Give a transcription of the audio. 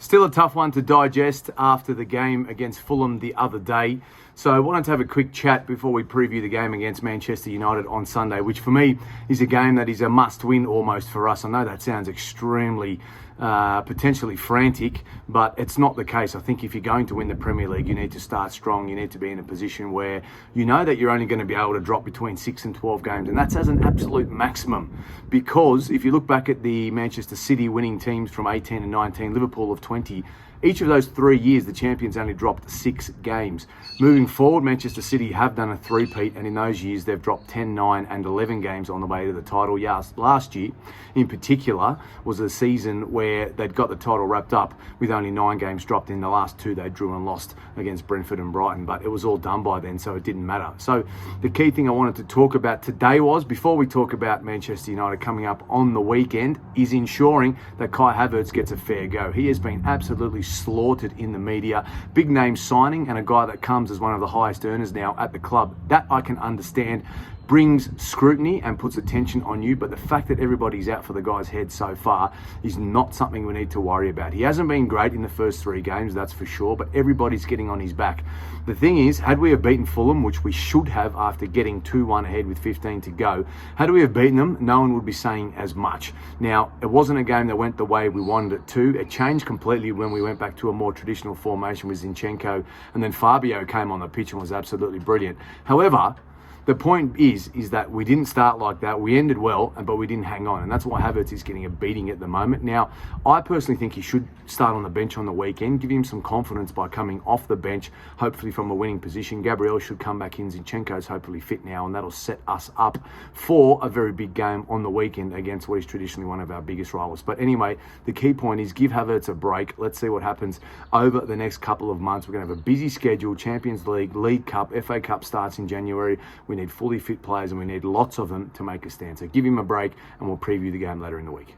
Still a tough one to digest after the game against Fulham the other day. So I wanted to have a quick chat before we preview the game against Manchester United on Sunday, which for me is a game that is a must-win almost for us. I know that sounds extremely potentially frantic, but it's not the case. I think if you're going to win the Premier League, you need to start strong. You need to be in a position where you know that you're only going to be able to drop between 6 and 12 games, and that's as an absolute maximum. Because if you look back at the Manchester City winning teams from 18 and 19, Liverpool of 20, each of those 3 years, the champions only dropped 6 games. Moving forward, Manchester City have done a three-peat, and in those years, they've dropped 10, 9, and 11 games on the way to the title. Yes, last year, in particular, was a season where they'd got the title wrapped up with only 9 games dropped. In the last 2, they drew and lost against Brentford and Brighton, but it was all done by then, so it didn't matter. So the key thing I wanted to talk about today was, before we talk about Manchester United coming up on the weekend, is ensuring that Kai Havertz gets a fair go. He has been absolutely slaughtered in the media. Big name signing, and a guy that comes as one of the highest earners now at the club. That I can understand brings scrutiny and puts attention on you, but the fact that everybody's out for the guy's head so far is not something we need to worry about. He hasn't been great in the first 3 games, that's for sure, but everybody's getting on his back. The thing is, had we have beaten Fulham, which we should have after getting 2-1 ahead with 15 to go, had we have beaten them, no one would be saying as much. Now, it wasn't a game that went the way we wanted it to. It changed completely when we went back to a more traditional formation with Zinchenko, and then Fabio came on the pitch and was absolutely brilliant. However, the point is that we didn't start like that. We ended well, but we didn't hang on. And that's why Havertz is getting a beating at the moment. Now, I personally think he should start on the bench on the weekend. Give him some confidence by coming off the bench, hopefully from a winning position. Gabriel should come back in. Zinchenko's hopefully fit now, and that'll set us up for a very big game on the weekend against what is traditionally one of our biggest rivals. But anyway, the key point is give Havertz a break. Let's see what happens over the next couple of months. We're going to have a busy schedule. Champions League, League Cup, FA Cup starts in January. We need fully fit players, and we need lots of them to make a stand. So give him a break, and we'll preview the game later in the week.